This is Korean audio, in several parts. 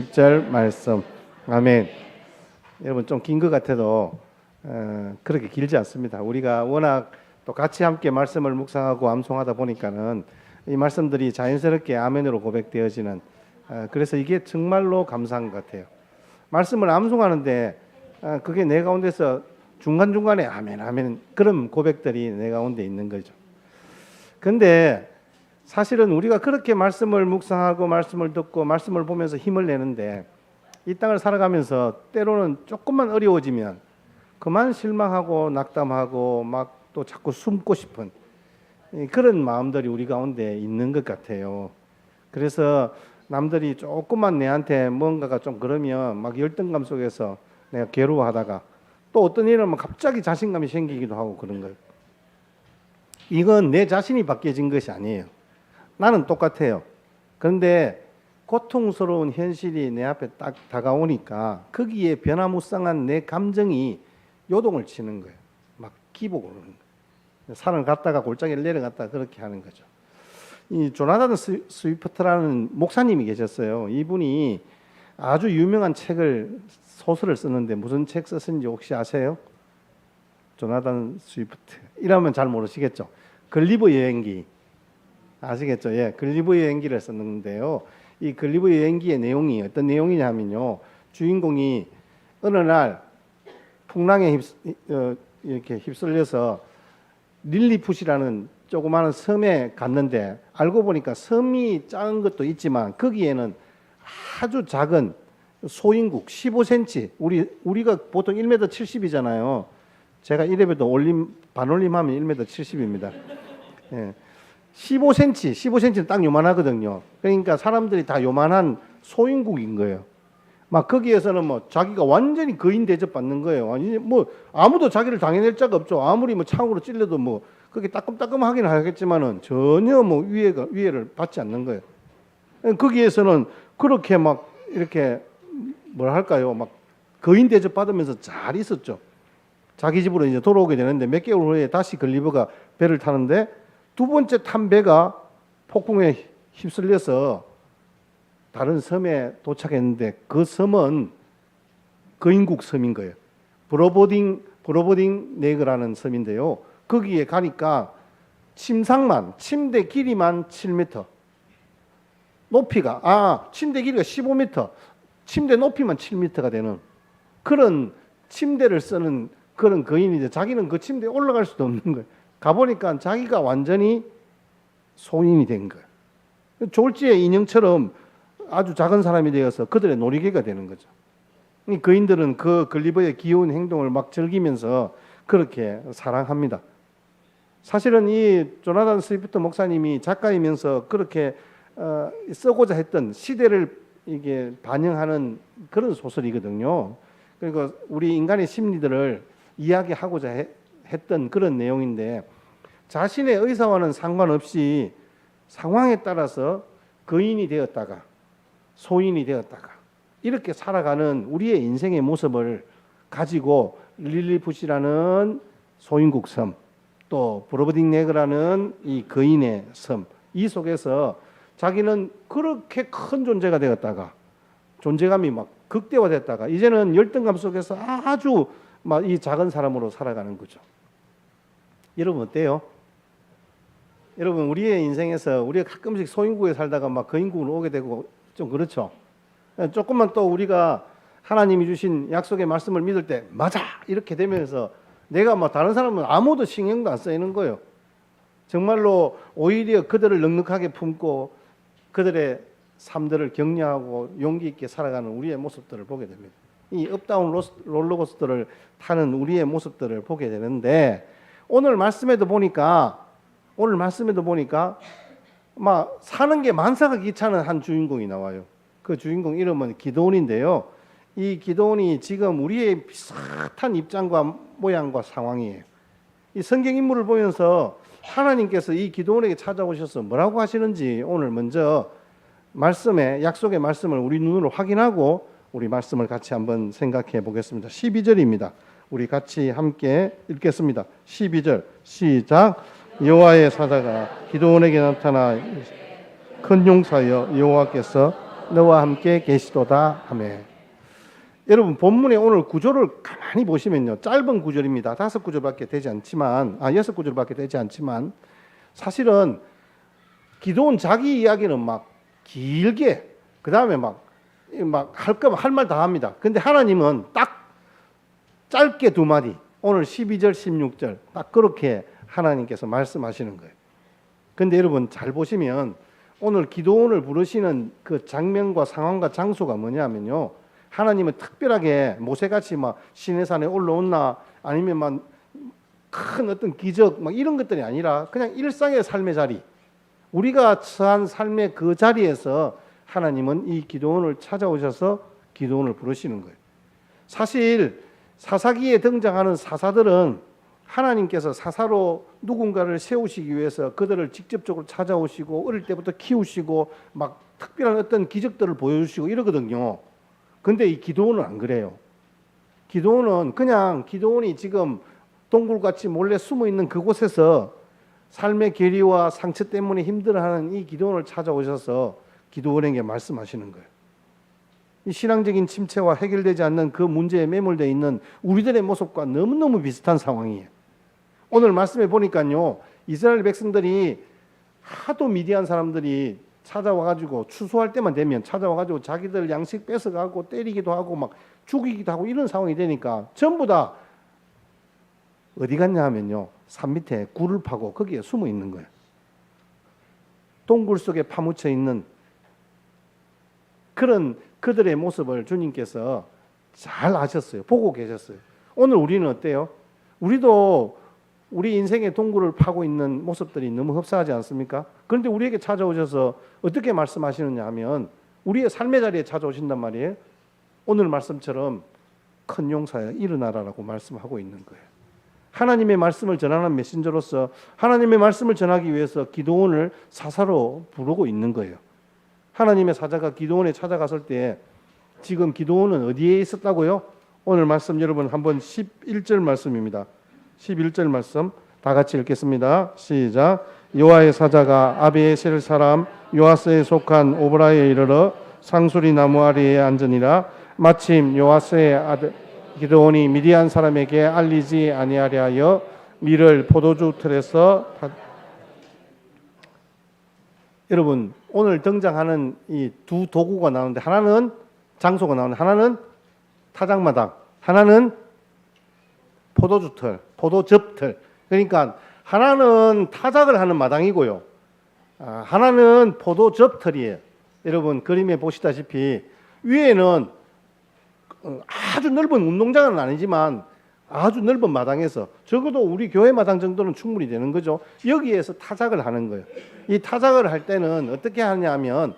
1절 말씀. 아멘. 여러분 좀 긴 것 같아도 그렇게 길지 않습니다. 우리가 워낙 또 같이 함께 말씀을 묵상하고 암송하다 보니까는 이 말씀들이 자연스럽게 아멘으로 고백되어지는 그래서 이게 정말로 감사한 것 같아요. 말씀을 암송하는데 그게 내 가운데서 중간중간에 아멘 아멘 그런 고백들이 내 가운데 있는 거죠. 근데 사실은 우리가 그렇게 말씀을 묵상하고 말씀을 듣고 말씀을 보면서 힘을 내는데 이 땅을 살아가면서 때로는 조금만 어려워지면 그만 실망하고 낙담하고 막 또 자꾸 숨고 싶은 그런 마음들이 우리 가운데 있는 것 같아요. 그래서 남들이 조금만 내한테 뭔가가 좀 그러면 막 열등감 속에서 내가 괴로워하다가 또 어떤 일은 갑자기 자신감이 생기기도 하고 그런 거예요. 이건 내 자신이 바뀌어진 것이 아니에요. 나는 똑같아요. 그런데 고통스러운 현실이 내 앞에 딱 다가오니까 거기에 변화무쌍한 내 감정이 요동을 치는 거예요. 막 기복을 오는 거예요. 산을 갔다가 골짜기를 내려갔다가 그렇게 하는 거죠. 이 조나단 스위프트라는 목사님이 계셨어요. 이분이 아주 유명한 소설을 썼는데 무슨 책 썼는지 혹시 아세요? 조나단 스위프트. 이러면 잘 모르시겠죠. 글리버 여행기. 아시겠죠? 예, 글리버 여행기를 썼는데요. 이 글리버 여행기의 내용이 어떤 내용이냐면요. 주인공이 어느 날 풍랑에 이렇게 휩쓸려서 릴리풋이라는 조그마한 섬에 갔는데 알고 보니까 섬이 작은 것도 있지만 거기에는 아주 작은 소인국 15cm 우리가 보통 1m 70이잖아요. 제가 이래봬도 반올림하면 1m 70입니다. 예. 15cm는 딱 요만하거든요. 그러니까 사람들이 다 요만한 소인국인 거예요. 막 거기에서는 뭐 자기가 완전히 거인 대접 받는 거예요. 아니 뭐 아무도 자기를 당해낼 자가 없죠. 아무리 뭐 창으로 찔러도 뭐 그게 따끔따끔하긴 하겠지만은 전혀 뭐 위해를 받지 않는 거예요. 거기에서는 그렇게 막 이렇게 뭐라 할까요? 막 거인 대접 받으면서 잘 있었죠. 자기 집으로 이제 돌아오게 되는데 몇 개월 후에 다시 글리버가 배를 타는데 두 번째 탄 배가 폭풍에 휩쓸려서 다른 섬에 도착했는데 그 섬은 거인국 섬인 거예요. 브로보딩 네그라는 섬인데요. 거기에 가니까 침대 길이만 7m, 침대 길이가 15m, 침대 높이만 7m가 되는 그런 침대를 쓰는 그런 거인인데 자기는 그 침대에 올라갈 수도 없는 거예요. 가보니까 자기가 완전히 소인이 된 거예요. 졸지의 인형처럼 아주 작은 사람이 되어서 그들의 놀이개가 되는 거죠. 이 거인들은 그 글리버의 귀여운 행동을 막 즐기면서 그렇게 사랑합니다. 사실은 이 조나단 스위프트 목사님이 작가이면서 그렇게 쓰고자 했던 시대를 이게 반영하는 그런 소설이거든요. 그러니까 우리 인간의 심리들을 이야기하고자 했던 그런 내용인데 자신의 의사와는 상관없이 상황에 따라서 거인이 되었다가 소인이 되었다가 이렇게 살아가는 우리의 인생의 모습을 가지고 릴리풋이라는 소인국 섬, 또 브로버딩 네그라는 이 거인의 섬, 이 속에서 자기는 그렇게 큰 존재가 되었다가 존재감이 막 극대화됐다가 이제는 열등감 속에서 아주 막 이 작은 사람으로 살아가는 거죠. 여러분 어때요? 여러분 우리의 인생에서 우리가 가끔씩 소인국에 살다가 막 거인국으로 오게 되고 좀 그렇죠. 조금만 또 우리가 하나님이 주신 약속의 말씀을 믿을 때 맞아 이렇게 되면서 내가 뭐 다른 사람은 아무도 신경도 안 쓰이는 거예요. 정말로 오히려 그들을 넉넉하게 품고 그들의 삶들을 격려하고 용기 있게 살아가는 우리의 모습들을 보게 됩니다. 이 업다운 롤러코스터를 타는 우리의 모습들을 보게 되는데 오늘 말씀에도 보니까 막 사는 게 만사가 귀찮은 한 주인공이 나와요. 그 주인공 이름은 기드온인데요. 이 기드온이 지금 우리의 비슷한 입장과 모양과 상황이에요. 이 성경 인물을 보면서 하나님께서 이 기드온에게 찾아오셔서 뭐라고 하시는지 오늘 먼저 약속의 말씀을 우리 눈으로 확인하고 우리 말씀을 같이 한번 생각해 보겠습니다. 12절입니다. 우리 같이 함께 읽겠습니다. 12절 시작. 여호와의 사자가 기드온에게 나타나 큰 용사여 여호와께서 너와 함께 계시도다 하매. 여러분 본문의 오늘 구조를 가만히 보시면요, 짧은 구절입니다. 5구절밖에 되지 않지만 6구절밖에 되지 않지만 사실은 기도원 자기 이야기는 막 길게, 그 다음에 막 할 거면 할 말 다 합니다. 근데 하나님은 딱 짧게 2마디, 오늘 12절 16절 딱 그렇게 하나님께서 말씀하시는 거예요. 근데 여러분 잘 보시면 오늘 기도원을 부르시는 그 장면과 상황과 장소가 뭐냐면요, 하나님은 특별하게 모세같이 막 시내산에 올라온나 아니면 막 큰 어떤 기적 막 이런 것들이 아니라 그냥 일상의 삶의 자리, 우리가 처한 삶의 그 자리에서 하나님은 이 기도원을 찾아오셔서 기도원을 부르시는 거예요. 사실 사사기에 등장하는 사사들은 하나님께서 사사로 누군가를 세우시기 위해서 그들을 직접적으로 찾아오시고 어릴 때부터 키우시고 막 특별한 어떤 기적들을 보여주시고 이러거든요. 근데 이 기도원은 안 그래요. 기도원은 그냥 기도원이 지금 동굴같이 몰래 숨어 있는 그곳에서 삶의 괴리와 상처 때문에 힘들어하는 이 기도원을 찾아오셔서 기도원에게 말씀하시는 거예요. 이 신앙적인 침체와 해결되지 않는 그 문제에 매몰되어 있는 우리들의 모습과 너무너무 비슷한 상황이에요. 오늘 말씀해 보니까요, 이스라엘 백성들이 하도 미디안 사람들이 찾아와가지고 추수할 때만 되면 찾아와가지고 자기들 양식 뺏어가고 때리기도 하고 막 죽이기도 하고 이런 상황이 되니까 전부 다 어디 갔냐 하면요, 산 밑에 굴을 파고 거기에 숨어 있는 거예요. 동굴 속에 파묻혀 있는 그런 그들의 모습을 주님께서 잘 아셨어요. 보고 계셨어요. 오늘 우리는 어때요? 우리도 우리 인생의 동굴을 파고 있는 모습들이 너무 흡사하지 않습니까? 그런데 우리에게 찾아오셔서 어떻게 말씀하시느냐 하면 우리의 삶의 자리에 찾아오신단 말이에요. 오늘 말씀처럼 큰 용사여 일어나라라고 말씀하고 있는 거예요. 하나님의 말씀을 전하는 메신저로서 하나님의 말씀을 전하기 위해서 기도원을 사사로 부르고 있는 거예요. 하나님의 사자가 기도원에 찾아갔을 때 지금 기도원은 어디에 있었다고요? 오늘 말씀 여러분 한번 11절 말씀입니다. 11절 말씀 다 같이 읽겠습니다. 시작. 여호와의 사자가 아비에셀 사람 요아스에 속한 오브라에 이르러 상수리 나무 아래에 앉으니라. 마침 요아스의 아들 기드온이 미디안 사람에게 알리지 아니하려 하여 밀을 포도주 틀에서 여러분 오늘 등장하는 이 두 도구가 나오는데 하나는 장소가 나오는데 하나는 타작마당, 하나는 포도주틀, 포도즙틀. 그러니까 하나는 타작을 하는 마당이고요, 하나는 포도즙틀이에요. 여러분 그림에 보시다시피 위에는 아주 넓은 운동장은 아니지만 아주 넓은 마당에서 적어도 우리 교회 마당 정도는 충분히 되는 거죠. 여기에서 타작을 하는 거예요. 이 타작을 할 때는 어떻게 하냐면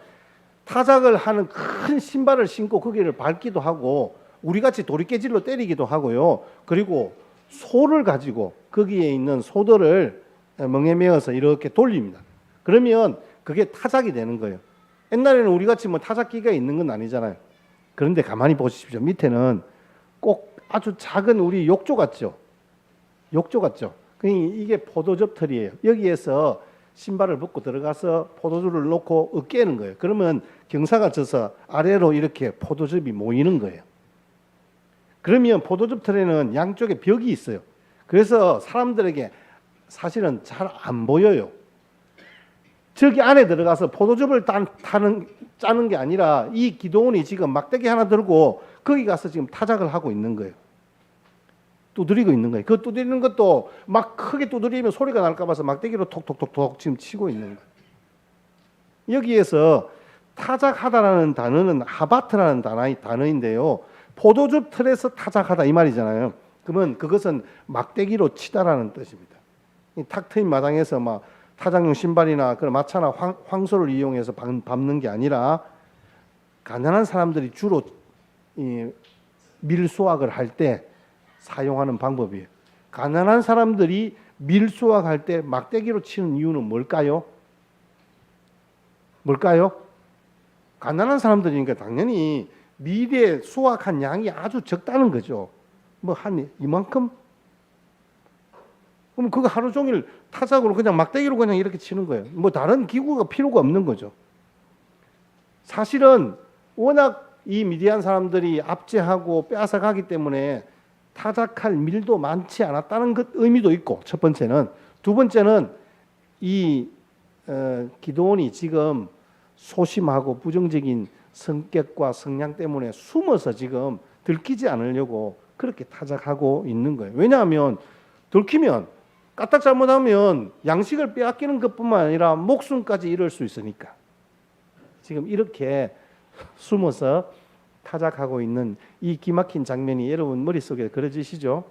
타작을 하는 큰 신발을 신고 거기를 밟기도 하고 우리같이 도리깨질로 때리기도 하고요. 그리고 소를 가지고 거기에 있는 소들을 멍에 메어서 이렇게 돌립니다. 그러면 그게 타작이 되는 거예요. 옛날에는 우리같이 뭐 타작기가 있는 건 아니잖아요. 그런데 가만히 보십시오. 밑에는 꼭 아주 작은 우리 욕조 같죠. 욕조 같죠. 이게 포도즙 털이에요. 여기에서 신발을 벗고 들어가서 포도주를 놓고 으깨는 거예요. 그러면 경사가 져서 아래로 이렇게 포도즙이 모이는 거예요. 그러면 포도즙 털에는 양쪽에 벽이 있어요. 그래서 사람들에게 사실은 잘 안 보여요. 저기 안에 들어가서 포도즙을 짜는 게 아니라 이 기도원이 지금 막대기 하나 들고 거기 가서 지금 타작을 하고 있는 거예요. 두드리고 있는 거예요. 그 두드리는 것도 막 크게 두드리면 소리가 날까 봐서 막대기로 톡톡톡톡 지금 치고 있는 거예요. 여기에서 타작하다라는 단어는 하바트라는 단어인데요. 포도즙 틀에서 타작하다 이 말이잖아요. 그러면 그것은 막대기로 치다라는 뜻입니다. 이 탁 트인 마당에서 막 타작용 신발이나 그런 마차나 황소를 이용해서 밟는 게 아니라 가난한 사람들이 주로 이 밀수확을 할 때 사용하는 방법이에요. 가난한 사람들이 밀수확할 때 막대기로 치는 이유는 뭘까요? 뭘까요? 가난한 사람들이니까 당연히 밀에 수확한 양이 아주 적다는 거죠. 뭐 한 이만큼? 그럼 그거 하루 종일 타작으로 그냥 막대기로 그냥 이렇게 치는 거예요. 뭐 다른 기구가 필요가 없는 거죠. 사실은 워낙 이 미디안 사람들이 압제하고 빼앗아가기 때문에 타작할 밀도 많지 않았다는 것 의미도 있고, 첫 번째는. 두 번째는 이 기드온이 지금 소심하고 부정적인 성격과 성향 때문에 숨어서 지금 들키지 않으려고 그렇게 타작하고 있는 거예요. 왜냐하면 들키면 까딱 잘못하면 양식을 빼앗기는 것뿐만 아니라 목숨까지 잃을 수 있으니까 지금 이렇게 숨어서 타작하고 있는 이 기막힌 장면이 여러분 머릿속에 그려지시죠?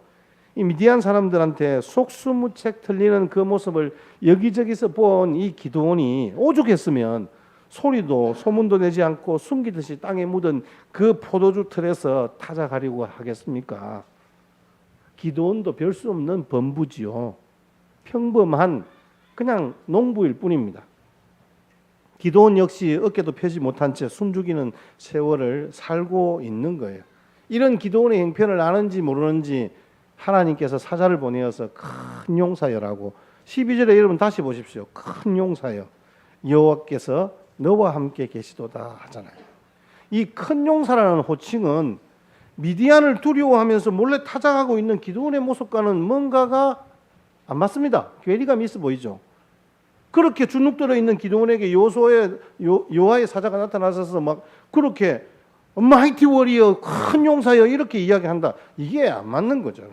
이 미디안 사람들한테 속수무책 틀리는 그 모습을 여기저기서 본 이 기드온이 오죽했으면 소리도 소문도 내지 않고 숨기듯이 땅에 묻은 그 포도주 틀에서 타작하려고 하겠습니까? 기드온도 별 수 없는 범부지요. 평범한 그냥 농부일 뿐입니다. 기드온 역시 어깨도 펴지 못한 채 숨죽이는 세월을 살고 있는 거예요. 이런 기드온의 형편을 아는지 모르는지 하나님께서 사자를 보내어서 큰 용사여라고 12절에 여러분 다시 보십시오. 큰 용사여 여호와께서 너와 함께 계시도다 하잖아요. 이 큰 용사라는 호칭은 미디안을 두려워하면서 몰래 타작하고 있는 기드온의 모습과는 뭔가가 안 맞습니다. 괴리감이 있어 보이죠. 그렇게 주눅들어 있는 기드온에게 여호와의 사자가 나타나서 막 그렇게 마이티 워리어 큰 용사여 이렇게 이야기한다. 이게 안 맞는 거죠.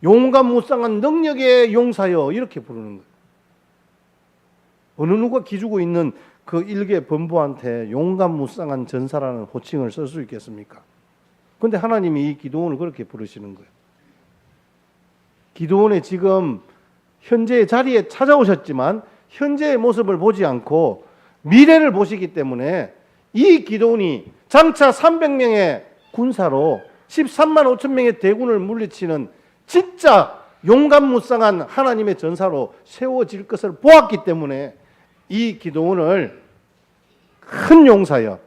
용감무쌍한 능력의 용사여 이렇게 부르는 거예요. 어느 누가 기주고 있는 그 일개 범부한테 용감무쌍한 전사라는 호칭을 쓸 수 있겠습니까? 그런데 하나님이 이 기드온을 그렇게 부르시는 거예요. 기드온의 지금 현재의 자리에 찾아오셨지만 현재의 모습을 보지 않고 미래를 보시기 때문에 이 기드온이 장차 300명의 군사로 13만 5천 명의 대군을 물리치는 진짜 용감무쌍한 하나님의 전사로 세워질 것을 보았기 때문에 이 기드온을 큰 용사여,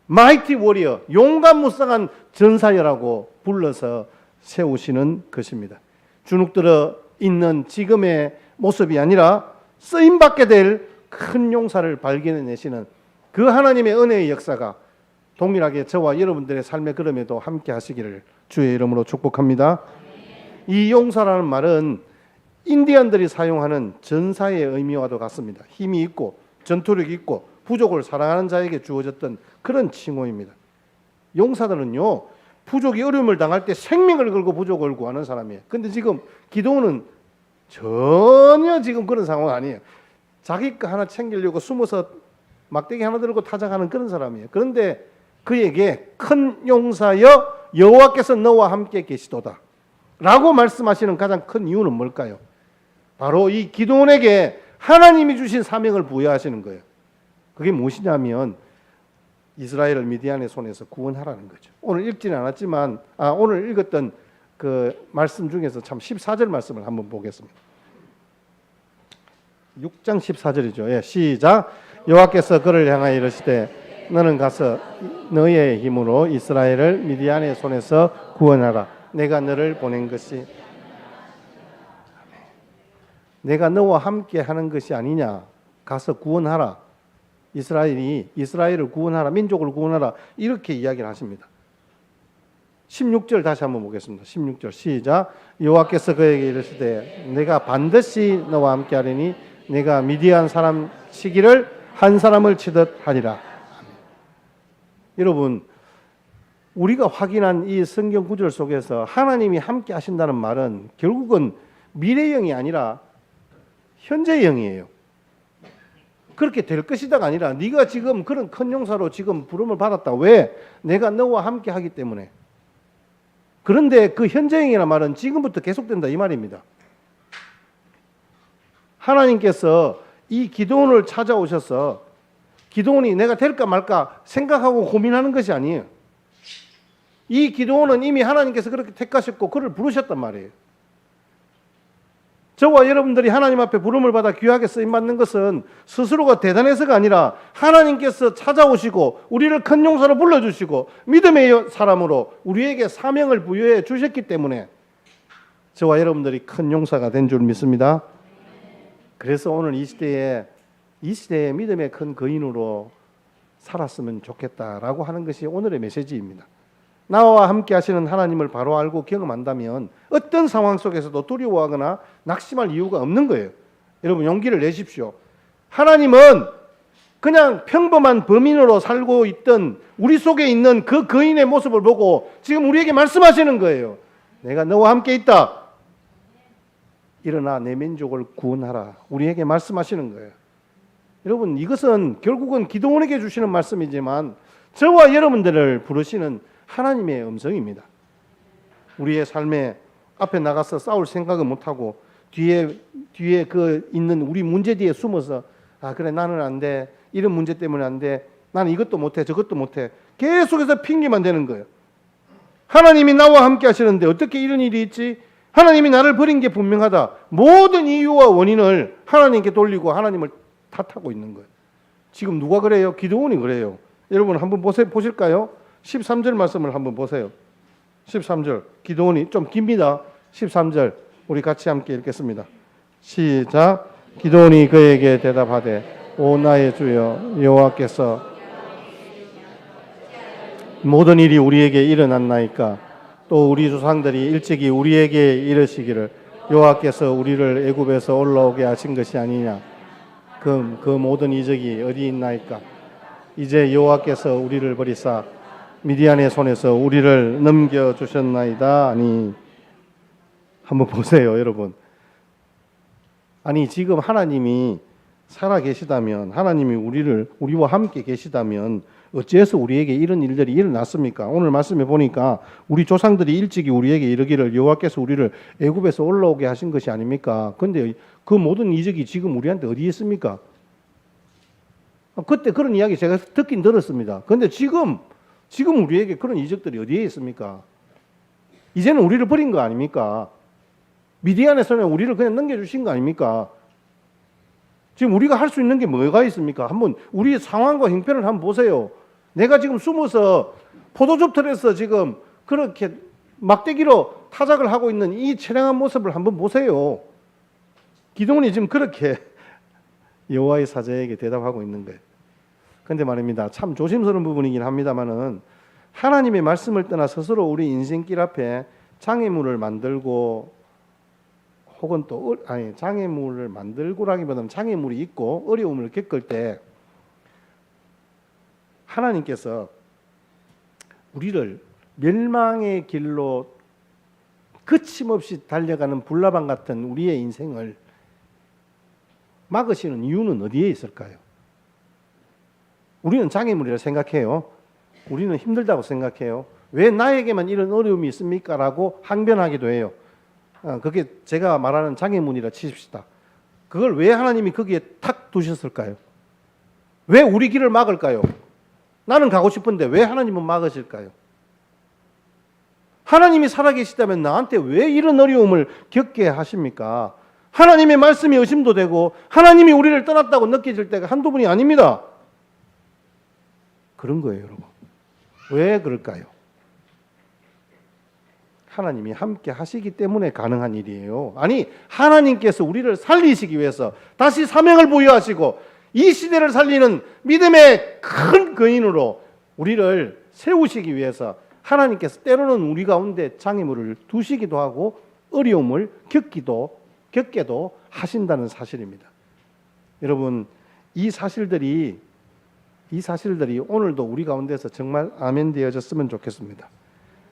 마이티 워리어, 용감무쌍한 전사여라고 불러서 세우시는 것입니다. 주눅들어 있는 지금의 모습이 아니라 쓰임받게 될 큰 용사를 발견해내시는 그 하나님의 은혜의 역사가 동일하게 저와 여러분들의 삶의 걸음에도 함께 하시기를 주의 이름으로 축복합니다. 이 용사라는 말은 인디언들이 사용하는 전사의 의미와도 같습니다. 힘이 있고 전투력이 있고 부족을 사랑하는 자에게 주어졌던 그런 칭호입니다. 용사들은요, 부족이 어려움을 당할 때 생명을 걸고 부족을 구하는 사람이에요. 근데 지금 기드온은 전혀 지금 그런 상황 아니에요. 자기 거 하나 챙기려고 숨어서 막대기 하나 들고 타작하는 그런 사람이에요. 그런데 그에게 큰 용사여 여호와께서 너와 함께 계시도다 라고 말씀하시는 가장 큰 이유는 뭘까요? 바로 이 기드온에게 하나님이 주신 사명을 부여하시는 거예요. 그게 무엇이냐면 이스라엘을 미디안의 손에서 구원하라는 거죠. 오늘 읽지는 않았지만 오늘 읽었던 그 말씀 중에서 참 14절 말씀을 한번 보겠습니다. 6장 14절이죠. 예, 시작. 여호와께서 그를 향하여 이르시되 너는 가서 너의 힘으로 이스라엘을 미디안의 손에서 구원하라. 내가 너를 보낸 것이 내가 너와 함께 하는 것이 아니냐. 가서 구원하라. 이스라엘을 구원하라. 민족을 구원하라. 이렇게 이야기를 하십니다. 16절 다시 한번 보겠습니다. 16절 시작. 여호와께서 그에게 이르시되 내가 반드시 너와 함께 하리니 내가 미디안 사람 치기를 한 사람을 치듯 하리라. 여러분, 우리가 확인한 이 성경 구절 속에서 하나님이 함께 하신다는 말은 결국은 미래형이 아니라 현재형이에요. 그렇게 될 것이다가 아니라 네가 지금 그런 큰 용사로 지금 부름을 받았다. 왜? 내가 너와 함께 하기 때문에. 그런데 그 현재형이라는 말은 지금부터 계속된다 이 말입니다. 하나님께서 이 기드온을 찾아오셔서 기드온이 내가 될까 말까 생각하고 고민하는 것이 아니에요. 이 기드온은 이미 하나님께서 그렇게 택하셨고 그를 부르셨단 말이에요. 저와 여러분들이 하나님 앞에 부름을 받아 귀하게 쓰임받는 것은 스스로가 대단해서가 아니라 하나님께서 찾아오시고 우리를 큰 용사로 불러주시고 믿음의 사람으로 우리에게 사명을 부여해 주셨기 때문에 저와 여러분들이 큰 용사가 된 줄 믿습니다. 그래서 오늘 이 시대에 믿음의 큰 거인으로 살았으면 좋겠다라고 하는 것이 오늘의 메시지입니다. 나와 함께 하시는 하나님을 바로 알고 경험한다면 어떤 상황 속에서도 두려워하거나 낙심할 이유가 없는 거예요. 여러분 용기를 내십시오. 하나님은 그냥 평범한 범인으로 살고 있던 우리 속에 있는 그 거인의 모습을 보고 지금 우리에게 말씀하시는 거예요. 내가 너와 함께 있다. 일어나 내 민족을 구원하라. 우리에게 말씀하시는 거예요. 여러분 이것은 결국은 기도원에게 주시는 말씀이지만 저와 여러분들을 부르시는 하나님의 음성입니다. 우리의 삶에 앞에 나가서 싸울 생각은 못하고 뒤에 그 있는 우리 문제 뒤에 숨어서 아 그래 나는 안 돼. 이런 문제 때문에 안 돼. 나는 이것도 못해 저것도 못해. 계속해서 핑계만 대는 거예요. 하나님이 나와 함께 하시는데 어떻게 이런 일이 있지? 하나님이 나를 버린 게 분명하다. 모든 이유와 원인을 하나님께 돌리고 하나님을 탓하고 있는 거예요. 지금 누가 그래요? 기드온이 그래요. 여러분 한번 보실까요? 13절 말씀을 한번 보세요. 13절 기드온이 좀 깁니다. 13절 우리 같이 함께 읽겠습니다. 시작. 기드온이 그에게 대답하되 오 나의 주여 여호와께서 모든 일이 우리에게 일어났나이까 또 우리 조상들이 일찍이 우리에게 이르시기를 여호와께서 우리를 애굽에서 올라오게 하신 것이 아니냐 그 모든 이적이 어디 있나이까 이제 여호와께서 우리를 버리사 미디안의 손에서 우리를 넘겨주셨나이다. 아니 한번 보세요 여러분. 아니 지금 하나님이 살아 계시다면 하나님이 우리와 함께 계시다면 어째서 우리에게 이런 일들이 일어났습니까? 오늘 말씀에 보니까 우리 조상들이 일찍이 우리에게 이르기를 여호와께서 우리를 애굽에서 올라오게 하신 것이 아닙니까? 그런데 그 모든 이적이 지금 우리한테 어디에 있습니까? 그때 그런 이야기 제가 듣긴 들었습니다. 그런데 지금 우리에게 그런 이적들이 어디에 있습니까? 이제는 우리를 버린 거 아닙니까? 미디안의 손에 우리를 그냥 넘겨주신 거 아닙니까? 지금 우리가 할 수 있는 게 뭐가 있습니까? 한번 우리의 상황과 형편을 한번 보세요. 내가 지금 숨어서 포도즙틀에서 지금 그렇게 막대기로 타작을 하고 있는 이 처량한 모습을 한번 보세요. 기드온이 지금 그렇게 여호와의 사자에게 대답하고 있는 거예요. 그런데 말입니다. 참 조심스러운 부분이긴 합니다만은 하나님의 말씀을 떠나 스스로 우리 인생길 앞에 장애물을 만들고 혹은 또 장애물을 만들고라기보다는 장애물이 있고 어려움을 겪을 때 하나님께서 우리를 멸망의 길로 거침없이 달려가는 불나방 같은 우리의 인생을 막으시는 이유는 어디에 있을까요? 우리는 장애물이라 생각해요. 우리는 힘들다고 생각해요. 왜 나에게만 이런 어려움이 있습니까? 라고 항변하기도 해요. 그게 제가 말하는 장애물이라 치십시다. 그걸 왜 하나님이 거기에 탁 두셨을까요? 왜 우리 길을 막을까요? 나는 가고 싶은데 왜 하나님은 막으실까요? 하나님이 살아계시다면 나한테 왜 이런 어려움을 겪게 하십니까? 하나님의 말씀이 의심도 되고 하나님이 우리를 떠났다고 느껴질 때가 한두 번이 아닙니다. 그런 거예요, 여러분. 왜 그럴까요? 하나님이 함께 하시기 때문에 가능한 일이에요. 아니, 하나님께서 우리를 살리시기 위해서 다시 사명을 부여하시고 이 시대를 살리는 믿음의 큰 거인으로 우리를 세우시기 위해서 하나님께서 때로는 우리 가운데 장애물을 두시기도 하고 어려움을 겪게도 하신다는 사실입니다. 여러분, 이 사실들이 오늘도 우리 가운데서 정말 아멘되어졌으면 좋겠습니다.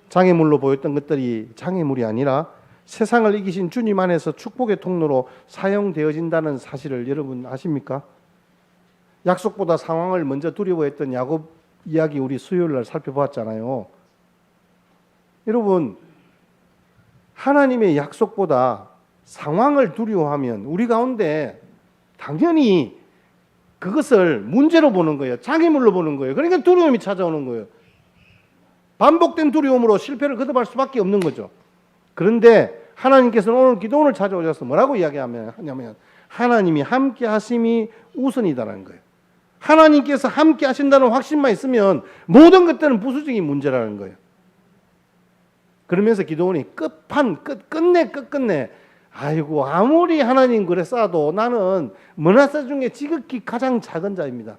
장애물로 보였던 것들이 장애물이 아니라 세상을 이기신 주님 안에서 축복의 통로로 사용되어진다는 사실을 여러분 아십니까? 약속보다 상황을 먼저 두려워했던 야곱 이야기 우리 수요일 날 살펴보았잖아요. 여러분, 하나님의 약속보다 상황을 두려워하면 우리 가운데 당연히 그것을 문제로 보는 거예요. 장애물로 보는 거예요. 그러니까 두려움이 찾아오는 거예요. 반복된 두려움으로 실패를 거듭할 수밖에 없는 거죠. 그런데 하나님께서는 오늘 기도원을 찾아오셔서 뭐라고 이야기하냐면 하나님이 함께 하심이 우선이다라는 거예요. 하나님께서 함께 하신다는 확신만 있으면 모든 것들은 부수적인 문제라는 거예요. 그러면서 기도원이 끝끝내 아이고 아무리 하나님 그래 쌓아도 나는 머나사 중에 지극히 가장 작은 자입니다.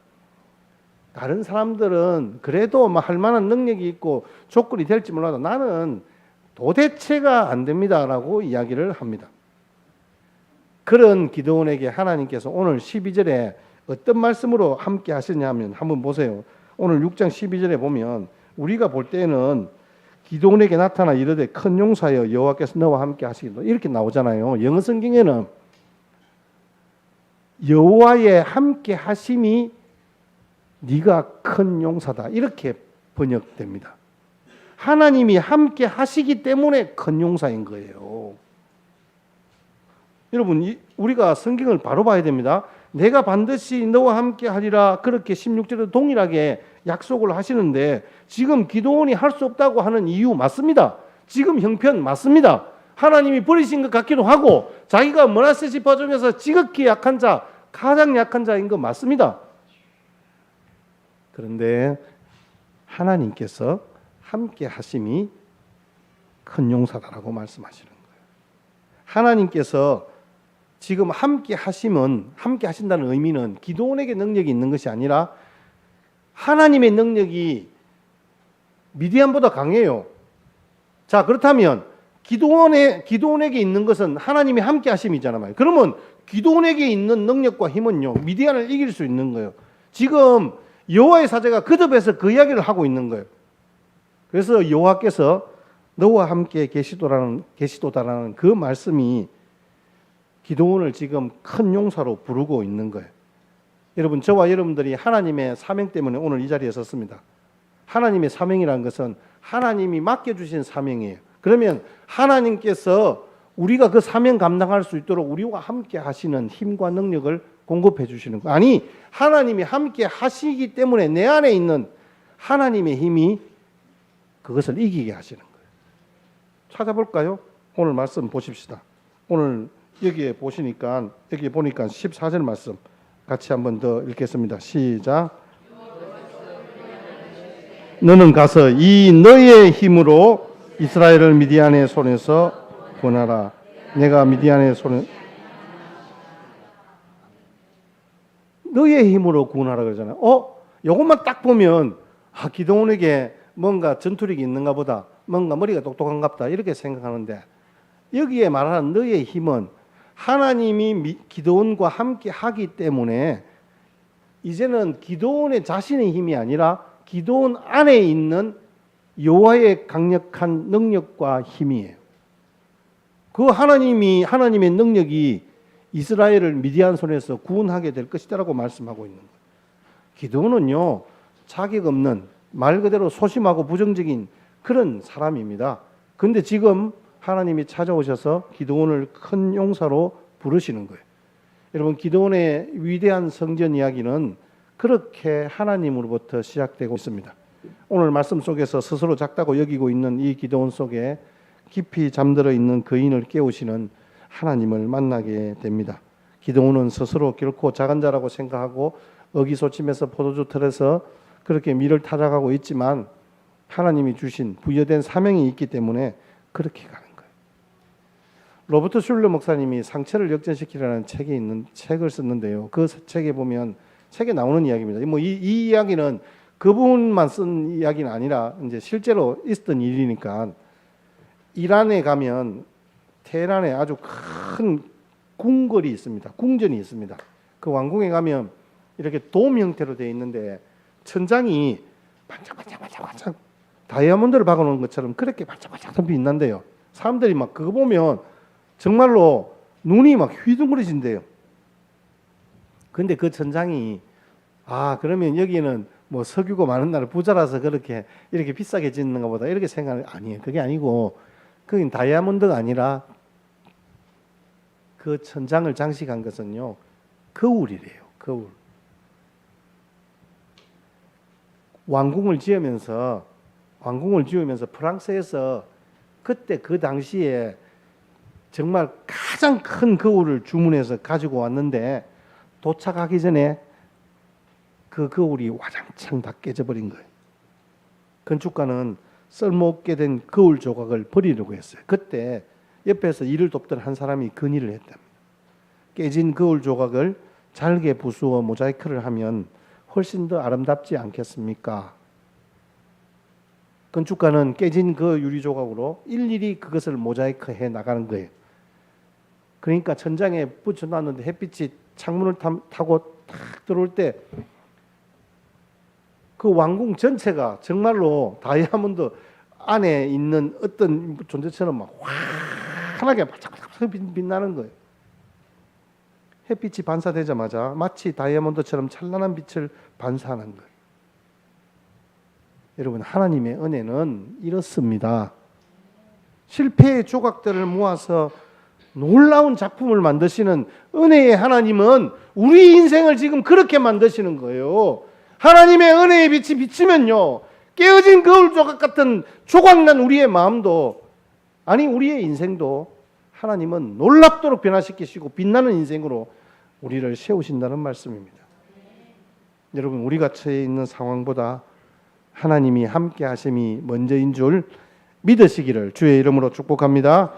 다른 사람들은 그래도 뭐 할 만한 능력이 있고 조건이 될지 몰라도 나는 도대체가 안 됩니다라고 이야기를 합니다. 그런 기드온에게 하나님께서 오늘 12절에 어떤 말씀으로 함께 하시냐면 한번 보세요. 오늘 6장 12절에 보면 우리가 볼 때는 기드온에게 나타나 이르되 큰 용사여 여호와께서 너와 함께 하시기로 이렇게 나오잖아요. 영어 성경에는 여호와의 함께 하심이 네가 큰 용사다 이렇게 번역됩니다. 하나님이 함께 하시기 때문에 큰 용사인 거예요. 여러분 우리가 성경을 바로 봐야 됩니다. 내가 반드시 너와 함께 하리라 그렇게 16절에 동일하게 약속을 하시는데 지금 기드온이 할 수 없다고 하는 이유 맞습니다. 지금 형편 맞습니다. 하나님이 버리신 것 같기도 하고 자기가 므낫세 지파 중에서 지극히 약한 자, 가장 약한 자인 거 맞습니다. 그런데 하나님께서 함께 하심이 큰 용사다라고 말씀하시는 거예요. 하나님께서 지금 함께 하심은 함께 하신다는 의미는 기드온에게 능력이 있는 것이 아니라 하나님의 능력이 미디안보다 강해요. 자, 그렇다면 기드온에게 있는 것은 하나님이 함께 하심이잖아요. 그러면 기드온에게 있는 능력과 힘은요, 미디안을 이길 수 있는 거예요. 지금 여호와의 사제가 거듭해서 그 이야기를 하고 있는 거예요. 그래서 여호와께서 너와 함께 계시도다라는 그 말씀이 기드온을 지금 큰 용사로 부르고 있는 거예요. 여러분, 저와 여러분들이 하나님의 사명 때문에 오늘 이 자리에 섰습니다. 하나님의 사명이라는 것은 하나님이 맡겨주신 사명이에요. 그러면 하나님께서 우리가 그 사명 감당할 수 있도록 우리와 함께 하시는 힘과 능력을 공급해 주시는 거예요. 아니, 하나님이 함께 하시기 때문에 내 안에 있는 하나님의 힘이 그것을 이기게 하시는 거예요. 찾아볼까요? 오늘 말씀 보십시다. 오늘 여기에 보니까 14절 말씀 같이 한번 더 읽겠습니다. 시작. 너는 가서 이 너의 힘으로 이스라엘을 미디안의 손에서 구원하라. 내가 미디안의 손에 너의 힘으로 구원하라 그러잖아요. 요것만 딱 보면 기드온에게 뭔가 전투력이 있는가 보다. 뭔가 머리가 똑똑한가 보다. 이렇게 생각하는데 여기에 말하는 너의 힘은 하나님이 기드온과 함께 하기 때문에 이제는 기드온의 자신의 힘이 아니라 기드온 안에 있는 여호와의 강력한 능력과 힘이에요. 그 하나님의 능력이 이스라엘을 미디안 손에서 구원하게 될 것이다라고 말씀하고 있는 거예요. 기드온은요, 자격 없는 말 그대로 소심하고 부정적인 그런 사람입니다. 그런데 지금 하나님이 찾아오셔서 기드온을 큰 용사로 부르시는 거예요. 여러분, 기드온의 위대한 성전 이야기는 그렇게 하나님으로부터 시작되고 있습니다. 오늘 말씀 속에서 스스로 작다고 여기고 있는 이 기드온 속에 깊이 잠들어 있는 거인을 깨우시는 하나님을 만나게 됩니다. 기드온은 스스로 결코 작은 자라고 생각하고 어기소침해서 포도주 틀에서 그렇게 밀을 타작하고 있지만 하나님이 주신 부여된 사명이 있기 때문에 그렇게 가는 거예요. 로버트 슐러 목사님이 상처를 역전시키라는 책을 썼는데요. 그 책에 보면 책에 나오는 이야기입니다. 이 이야기는 그분만 쓴 이야기는 아니라 이제 실제로 있었던 일이니까 이란에 가면 테헤란에 아주 큰 궁궐이 있습니다. 궁전이 있습니다. 그 왕궁에 가면 이렇게 돔 형태로 되어 있는데 천장이 반짝반짝 다이아몬드를 박아놓은 것처럼 그렇게 반짝반짝 빛난대요. 사람들이 막 그거 보면 정말로 눈이 막 휘둥그레진대요. 근데 그 천장이 그러면 여기는 뭐 석유가 많은 나라 부자라서 그렇게 이렇게 비싸게 짓는가 보다 이렇게 생각하는 아니에요. 그게 아니고 그건 다이아몬드가 아니라 그 천장을 장식한 것은요 거울이래요. 거울. 왕궁을 지으면서 프랑스에서 그때 그 당시에 정말 가장 큰 거울을 주문해서 가지고 왔는데 도착하기 전에 그 거울이 와장창 다 깨져버린 거예요. 건축가는 쓸모없게 된 거울 조각을 버리려고 했어요. 그때 옆에서 일을 돕던 한 사람이 건의를 했답니다. 깨진 거울 조각을 잘게 부수어 모자이크를 하면 훨씬 더 아름답지 않겠습니까? 건축가는 깨진 그 유리 조각으로 일일이 그것을 모자이크 해 나가는 거예요. 그러니까 천장에 붙여놨는데 햇빛이 창문을 타고 탁 들어올 때 그 왕궁 전체가 정말로 다이아몬드 안에 있는 어떤 존재처럼 막 환하게 반짝반짝 빛나는 거예요. 햇빛이 반사되자마자 마치 다이아몬드처럼 찬란한 빛을 반사하는 거예요. 여러분, 하나님의 은혜는 이렇습니다. 실패의 조각들을 모아서 놀라운 작품을 만드시는 은혜의 하나님은 우리 인생을 지금 그렇게 만드시는 거예요. 하나님의 은혜의 빛이 비치면요, 깨어진 거울 조각 같은 조각난 우리의 마음도, 아니 우리의 인생도 하나님은 놀랍도록 변화시키시고 빛나는 인생으로 우리를 세우신다는 말씀입니다. 여러분, 우리가 처해 있는 상황보다 하나님이 함께 하심이 먼저인 줄 믿으시기를 주의 이름으로 축복합니다.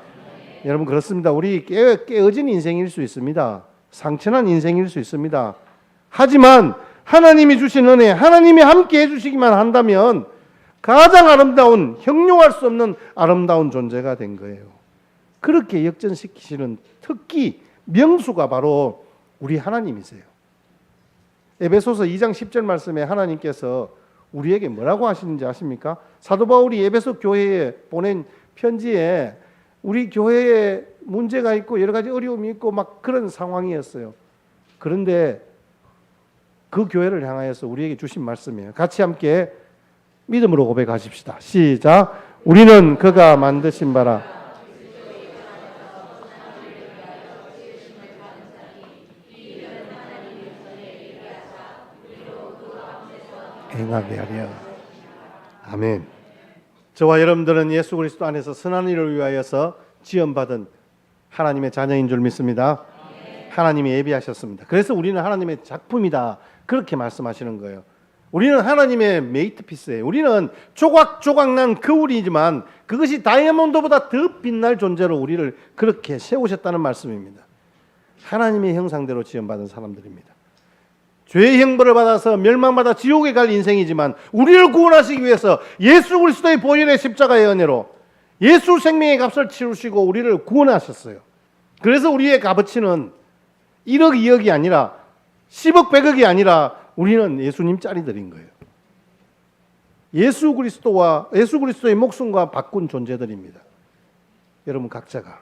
여러분, 그렇습니다. 우리 깨어진 인생일 수 있습니다. 상처난 인생일 수 있습니다. 하지만 하나님이 주신 은혜, 하나님이 함께 해주시기만 한다면 가장 아름다운, 형용할 수 없는 아름다운 존재가 된 거예요. 그렇게 역전시키시는 특기, 명수가 바로 우리 하나님이세요. 에베소서 2장 10절 말씀에 하나님께서 우리에게 뭐라고 하시는지 아십니까? 사도 바울이 에베소 교회에 보낸 편지에 우리 교회에 문제가 있고 여러 가지 어려움이 있고 막 그런 상황이었어요. 그런데 그 교회를 향하여서 우리에게 주신 말씀이에요. 같이 함께 믿음으로 고백하십시다. 시작. 우리는 그가 만드신 바라 행하게 하려. 아멘. 저와 여러분들은 예수 그리스도 안에서 선한 일을 위하여서 지원받은 하나님의 자녀인 줄 믿습니다. 하나님이 예비하셨습니다. 그래서 우리는 하나님의 작품이다, 그렇게 말씀하시는 거예요. 우리는 하나님의 메이트피스예요. 우리는 조각조각난 거울이지만 그것이 다이아몬드보다 더 빛날 존재로 우리를 그렇게 세우셨다는 말씀입니다. 하나님의 형상대로 지원받은 사람들입니다. 죄의 형벌을 받아서 멸망받아 지옥에 갈 인생이지만 우리를 구원하시기 위해서 예수 그리스도의 보혈의 십자가의 은혜로 예수 생명의 값을 치르시고 우리를 구원하셨어요. 그래서 우리의 값어치는 1억 2억이 아니라 10억 100억이 아니라 우리는 예수님 짜리들인 거예요. 예수 그리스도의 목숨과 바꾼 존재들입니다. 여러분 각자가.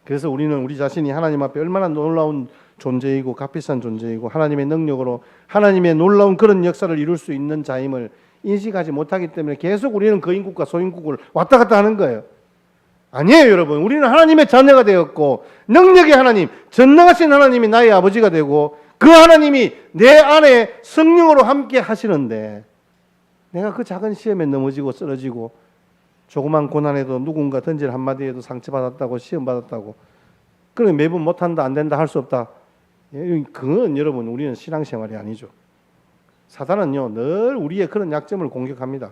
그래서 우리는 우리 자신이 하나님 앞에 얼마나 놀라운 존재이고 값비싼 존재이고 하나님의 능력으로 하나님의 놀라운 그런 역사를 이룰 수 있는 자임을 인식하지 못하기 때문에 계속 우리는 거인국과 소인국을 왔다 갔다 하는 거예요. 아니에요, 여러분. 우리는 하나님의 자녀가 되었고 능력의 하나님, 전능하신 하나님이 나의 아버지가 되고 그 하나님이 내 안에 성령으로 함께 하시는데 내가 그 작은 시험에 넘어지고 쓰러지고 조그만 고난에도 누군가 던질 한마디에도 상처받았다고 시험받았다고 그러면 매번 못한다, 안 된다, 할 수 없다. 그건 여러분 우리는 신앙생활이 아니죠. 사단은요 늘 우리의 그런 약점을 공격합니다.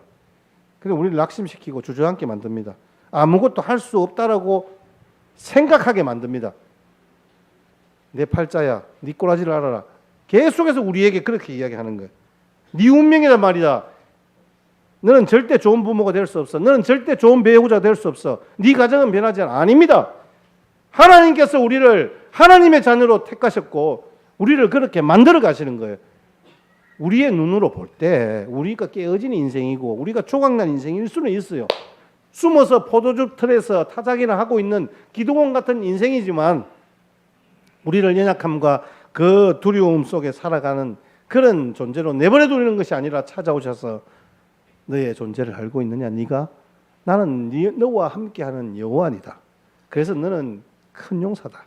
그래서 우리를 낙심시키고 주저앉게 만듭니다. 아무것도 할 수 없다라고 생각하게 만듭니다. 내 팔자야, 네 꼬라지를 알아라. 계속해서 우리에게 그렇게 이야기하는 거예요. 네 운명이란 말이다. 너는 절대 좋은 부모가 될 수 없어. 너는 절대 좋은 배우자 될 수 없어. 네 가정은 변하지 않아. 아닙니다. 하나님께서 우리를 하나님의 자녀로 택하셨고 우리를 그렇게 만들어 가시는 거예요. 우리의 눈으로 볼 때 우리가 깨어진 인생이고 우리가 조각난 인생일 수는 있어요. 숨어서 포도주 틀에서 타작이나 하고 있는 기도원 같은 인생이지만 우리를 연약함과 그 두려움 속에 살아가는 그런 존재로 내버려 두는 것이 아니라 찾아오셔서 너의 존재를 알고 있느냐? 네가 나는 너와 함께하는 여호와니다. 그래서 너는 큰 용사다.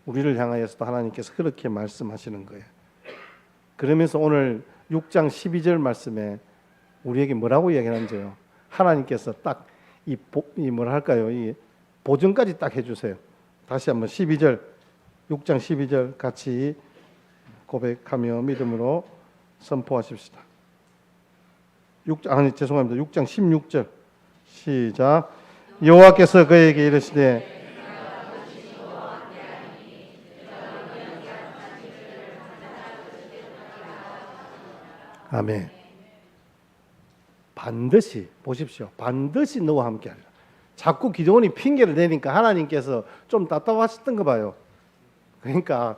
우리를 향하여서도 하나님께서 그렇게 말씀하시는 거예요. 그러면서 오늘 6장 12절 말씀에 우리에게 뭐라고 이야기하는지요? 하나님께서 딱 이 뭐랄까요? 이 보증까지 딱 해주세요. 다시 한번 12절, 6장 12절 같이 고백하며 믿음으로 선포하십시다. 6장 16절 시작. 여호와께서 그에게 이르시되 아멘. 반드시 보십시오. 반드시 너와 함께하리라. 자꾸 기도원이 핑계를 대니까 하나님께서 좀 답답하셨던 거 봐요. 그러니까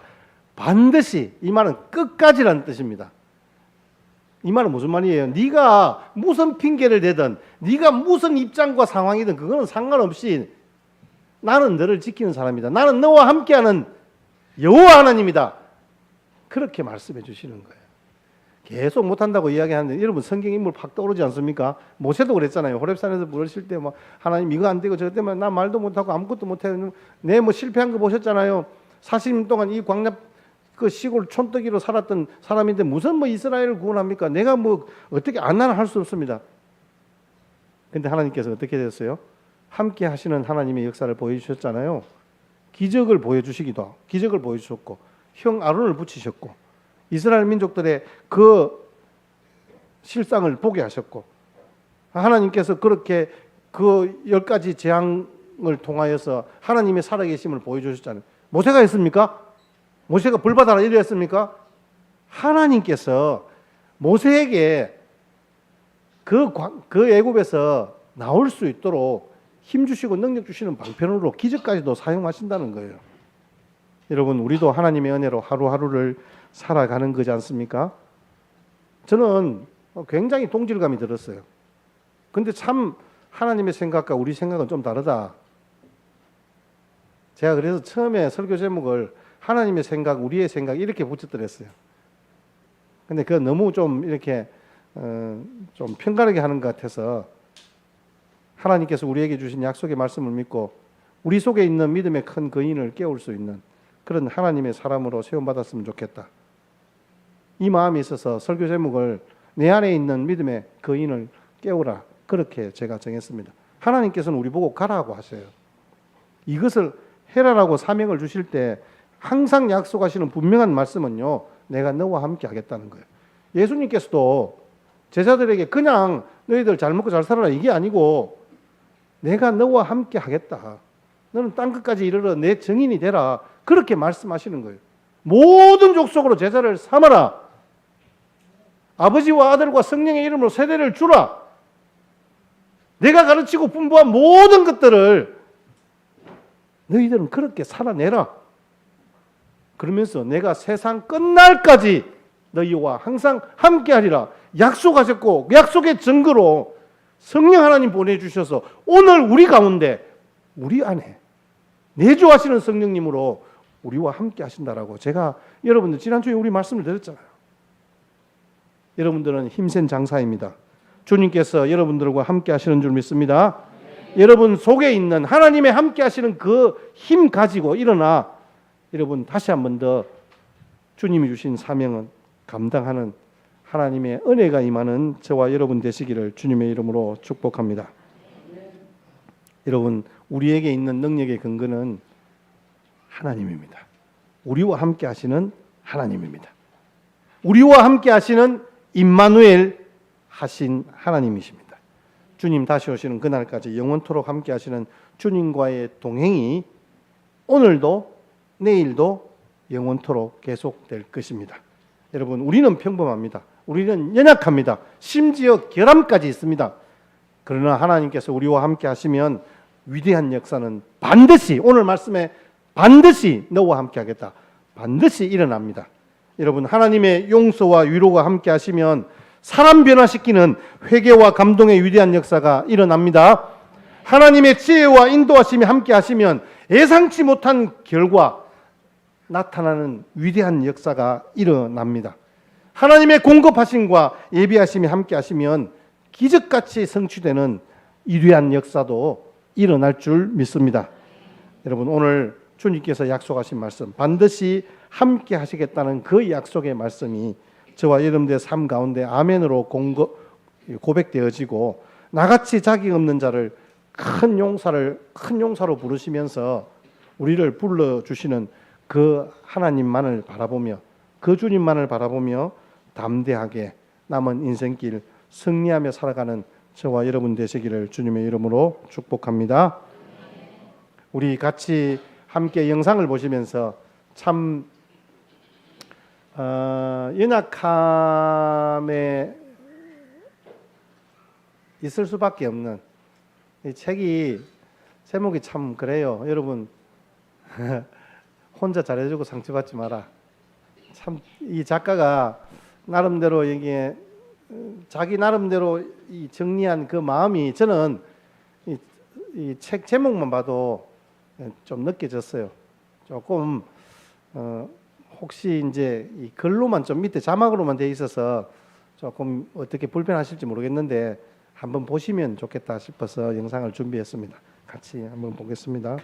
반드시, 이 말은 끝까지라는 뜻입니다. 이 말은 무슨 말이에요? 네가 무슨 핑계를 대든 네가 무슨 입장과 상황이든 그거는 상관없이 나는 너를 지키는 사람이다. 나는 너와 함께하는 여호와 하나님이다. 그렇게 말씀해 주시는 거예요. 계속 못한다고 이야기하는데 여러분 성경 인물 팍 떠오르지 않습니까? 모세도 그랬잖아요. 호렙산에서 부르실 때 뭐 하나님 이거 안 되고 저거 때문에 나 말도 못하고 아무것도 못해요. 내 뭐 실패한 거 보셨잖아요. 40년 동안 이 광야 그 시골 촌뜨기로 살았던 사람인데 무슨 뭐 이스라엘을 구원합니까? 내가 뭐 어떻게 나는 할 수 없습니다. 근데 하나님께서 어떻게 됐어요? 함께 하시는 하나님의 역사를 보여주셨잖아요. 기적을 보여주시기도 기적을 보여주셨고 형 아론을 붙이셨고 이스라엘 민족들의 그 실상을 보게 하셨고 하나님께서 그렇게 그 10가지 재앙을 통하여서 하나님의 살아계심을 보여주셨잖아요. 모세가 했습니까? 모세가 불 받아라 이랬습니까? 하나님께서 모세에게 그 애굽에서 나올 수 있도록 힘 주시고 능력 주시는 방편으로 기적까지도 사용하신다는 거예요. 여러분 우리도 하나님의 은혜로 하루하루를 살아가는 거지 않습니까? 저는 굉장히 동질감이 들었어요. 근데 참 하나님의 생각과 우리 생각은 좀 다르다. 제가 그래서 처음에 설교 제목을 하나님의 생각, 우리의 생각 이렇게 붙였더랬어요. 근데 그거 너무 좀 이렇게 좀 편가르게 하는 것 같아서 하나님께서 우리에게 주신 약속의 말씀을 믿고 우리 속에 있는 믿음의 큰 거인을 깨울 수 있는 그런 하나님의 사람으로 세움받았으면 좋겠다. 이 마음이 있어서 설교 제목을 내 안에 있는 믿음의 거인을 깨우라. 그렇게 제가 정했습니다. 하나님께서는 우리 보고 가라고 하셔요. 이것을 해라라고 사명을 주실 때 항상 약속하시는 분명한 말씀은요. 내가 너와 함께 하겠다는 거예요. 예수님께서도 제자들에게 그냥 너희들 잘 먹고 잘 살아라 이게 아니고 내가 너와 함께 하겠다. 너는 땅끝까지 이르러 내 증인이 되라. 그렇게 말씀하시는 거예요. 모든 족속으로 제자를 삼아라. 아버지와 아들과 성령의 이름으로 세대를 주라. 내가 가르치고 분부한 모든 것들을 너희들은 그렇게 살아내라. 그러면서 내가 세상 끝날까지 너희와 항상 함께하리라 약속하셨고 약속의 증거로 성령 하나님 보내주셔서 오늘 우리 가운데 우리 안에 내주하시는 성령님으로 우리와 함께 하신다라고 제가 여러분들 지난주에 우리 말씀을 드렸잖아요. 여러분들은 힘센 장사입니다. 주님께서 여러분들과 함께 하시는 줄 믿습니다. 여러분 속에 있는 하나님의 함께 하시는 그 힘 가지고 일어나 여러분 다시 한 번 더 주님이 주신 사명은 감당하는 하나님의 은혜가 임하는 저와 여러분 되시기를 주님의 이름으로 축복합니다. 여러분 우리에게 있는 능력의 근거는 하나님입니다. 우리와 함께 하시는 하나님입니다. 우리와 함께 하시는 임마누엘 하신 하나님이십니다. 주님 다시 오시는 그날까지 영원토록 함께 하시는 주님과의 동행이 오늘도 내일도 영원토록 계속될 것입니다. 여러분 우리는 평범합니다. 우리는 연약합니다. 심지어 결함까지 있습니다. 그러나 하나님께서 우리와 함께 하시면 위대한 역사는 반드시 오늘 말씀에 반드시 너와 함께 하겠다. 반드시 일어납니다. 여러분 하나님의 용서와 위로가 함께 하시면 사람 변화시키는 회개와 감동의 위대한 역사가 일어납니다. 하나님의 지혜와 인도하심이 함께 하시면 예상치 못한 결과 나타나는 위대한 역사가 일어납니다. 하나님의 공급하심과 예비하심이 함께 하시면 기적같이 성취되는 위대한 역사도 일어날 줄 믿습니다. 여러분 오늘 주님께서 약속하신 말씀 반드시 함께 하시겠다는 그 약속의 말씀이 저와 여러분들의 삶 가운데 아멘으로 고백되어지고 나같이 자격 없는 자를 큰 용사로 부르시면서 우리를 불러주시는 그 하나님만을 바라보며 그 주님만을 바라보며 담대하게 남은 인생길 승리하며 살아가는 저와 여러분 되시기를 주님의 이름으로 축복합니다. 우리 같이 함께 영상을 보시면서 참 연약함에 있을 수밖에 없는 이 책이 제목이 참 그래요. 여러분 혼자 잘해주고 상처받지 마라. 참 이 작가가 나름대로 여기에 자기 나름대로 이 정리한 그 마음이 저는 이 책 제목만 봐도 좀 느껴졌어요. 조금 혹시 이제 이 글로만 좀 밑에 자막으로만 돼 있어서 조금 어떻게 불편하실지 모르겠는데 한번 보시면 좋겠다 싶어서 영상을 준비했습니다. 같이 한번 보겠습니다.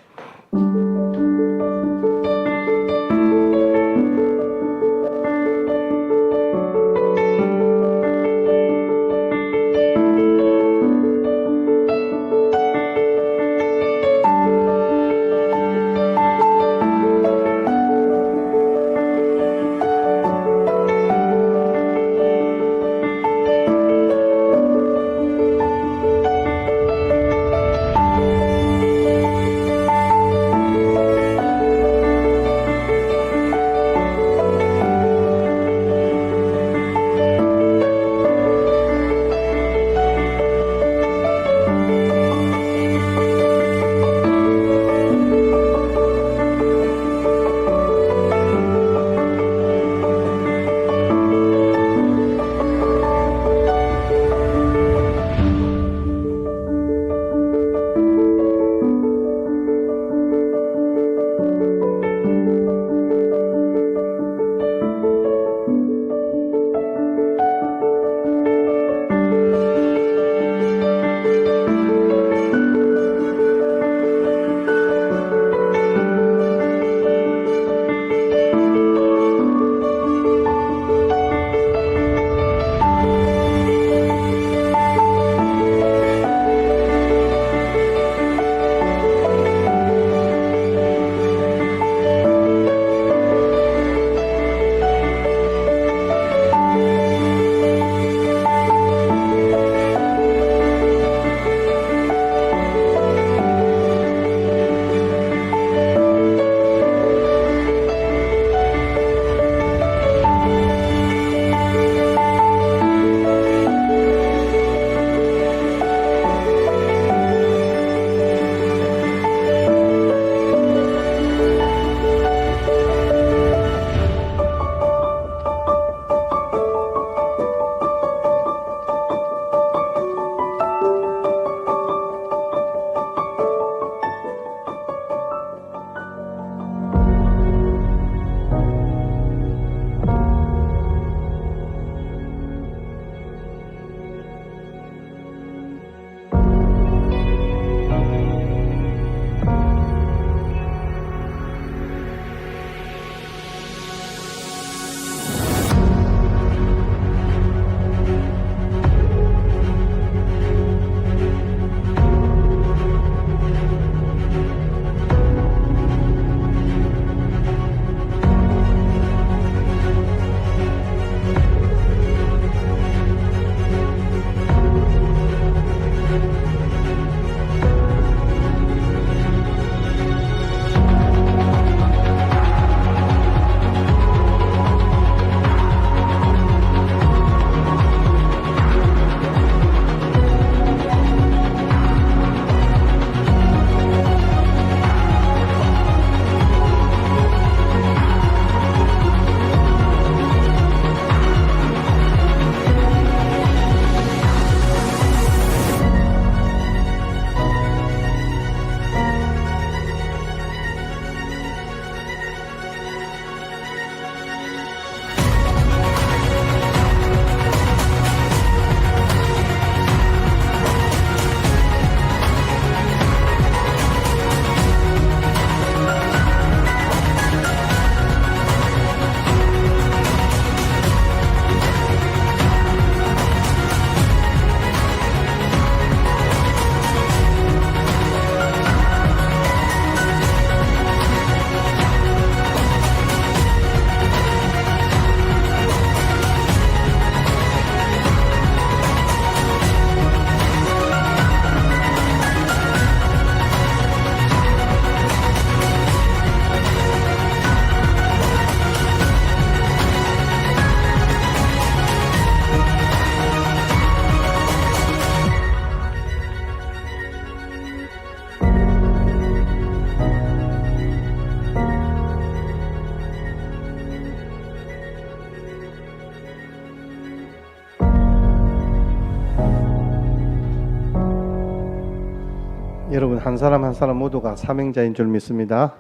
여러분 한 사람 한 사람 모두가 사명자인 줄 믿습니다.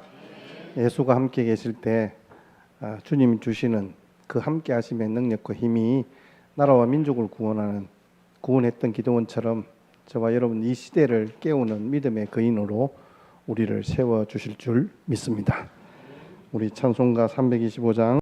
예수가 함께 계실 때 주님이 주시는 그 함께 하심의 능력과 힘이 나라와 민족을 구원했던 기도원처럼 저와 여러분 이 시대를 깨우는 믿음의 거인으로 우리를 세워주실 줄 믿습니다. 우리 찬송가 325장